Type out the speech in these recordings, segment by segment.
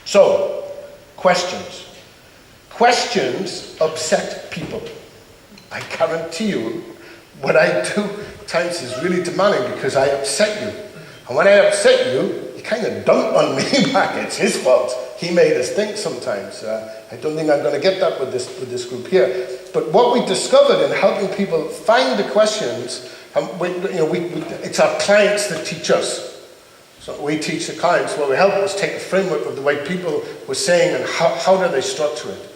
So, questions. Questions upset people. I guarantee you, what I do at times is really demanding because I upset you. And when I upset you, you kind of dump on me back. It's his fault. He made us think sometimes. I don't think I'm going to get that with this group here. But what we discovered in helping people find the questions, it's our clients that teach us. So we teach the clients. What we help is take the framework of the way people were saying and how do they structure it.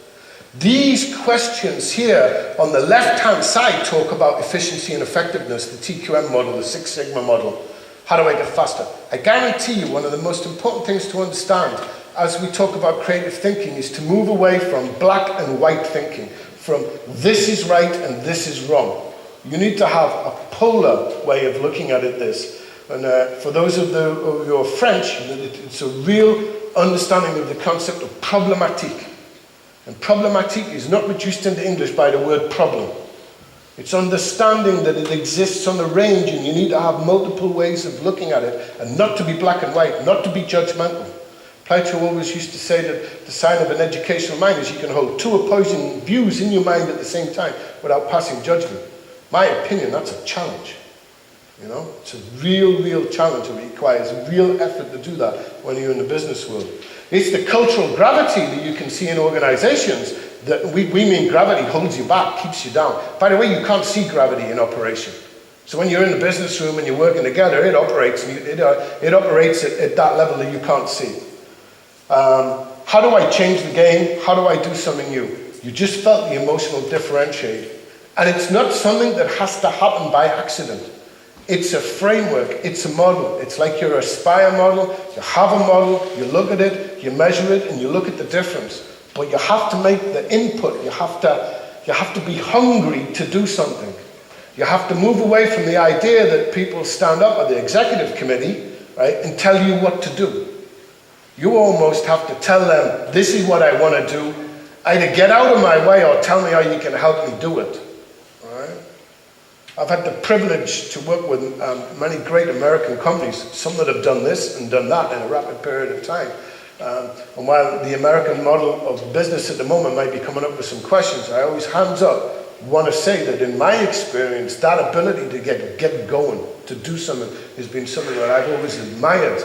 These questions here on the left-hand side talk about efficiency and effectiveness, the TQM model, the Six Sigma model. How do I get faster? I guarantee you one of the most important things to understand as we talk about creative thinking is to move away from black and white thinking, from this is right and this is wrong. You need to have a polar way of looking at this. And for those of you who are French, it's a real understanding of the concept of problématique. And problématique is not reduced into English by the word problem. It's understanding that it exists on a range and you need to have multiple ways of looking at it and not to be black and white, not to be judgmental. Plato always used to say that the sign of an educational mind is you can hold two opposing views in your mind at the same time without passing judgment. My opinion, that's a challenge. You know, it's a real challenge. It requires real effort to do that when you're in the business world. It's the cultural gravity that you can see in organizations that we mean gravity holds you back, keeps you down. By the way, you can't see gravity in operation. So when you're in the business room and you're working together, it operates at that level that you can't see. How do I change the game? How do I do something new? You just felt the emotional differentiate. And it's not something that has to happen by accident. It's a framework, it's a model. It's like your Aspire model. You have a model, you look at it, you measure it, and you look at the difference. But you have to make the input. You have to be hungry to do something. You have to move away from the idea that people stand up at the executive committee, right, and tell you what to do. You almost have to tell them, this is what I want to do. Either get out of my way or tell me how you can help me do it. I've had the privilege to work with many great American companies, some that have done this and done that in a rapid period of time. And while the American model of business at the moment might be coming up with some questions, I always hands up want to say that in my experience, that ability to get going, to do something, has been something that I've always admired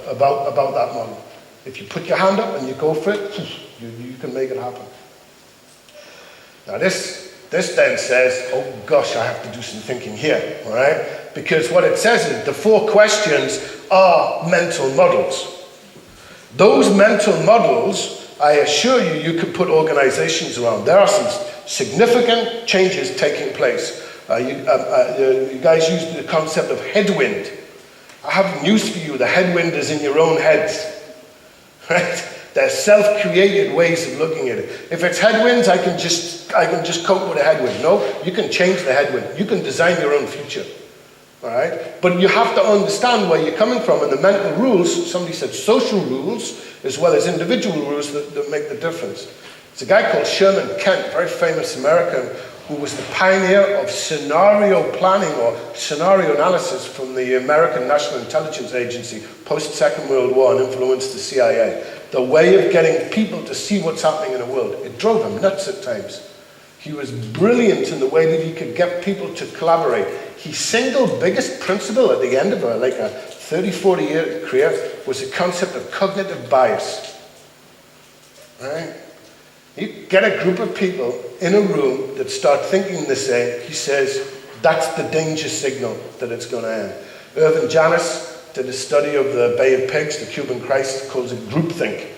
about that model. If you put your hand up and you go for it, you can make it happen. Now this then says, oh gosh, I have to do some thinking here, all right? Because what it says is the 4 questions are mental models. Those mental models, I assure you, you could put organizations around. There are some significant changes taking place. You guys use the concept of headwind. I have news for you. The headwind is in your own heads, right? They're self-created ways of looking at it. If it's headwinds, I can just cope with a headwind. No, you can change the headwind. You can design your own future. All right? But you have to understand where you're coming from and the mental rules, somebody said social rules, as well as individual rules that make the difference. There's a guy called Sherman Kent, very famous American, who was the pioneer of scenario planning or scenario analysis from the American National Intelligence Agency post-Second World War and influenced the CIA. The way of getting people to see what's happening in the world. It drove him nuts at times. He was brilliant in the way that he could get people to collaborate. His single biggest principle at the end of a 30, 40 year career was the concept of cognitive bias. Right? You get a group of people in a room that start thinking the same, he says, that's the danger signal that it's going to end. Irvin Janis did a study of the Bay of Pigs, the Cuban crisis, calls it groupthink.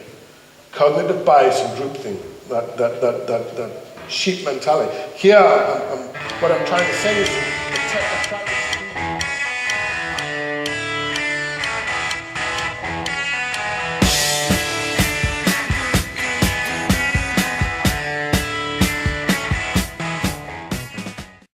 Cognitive bias and groupthink, that sheep mentality. Here, what I'm trying to say is the technocratic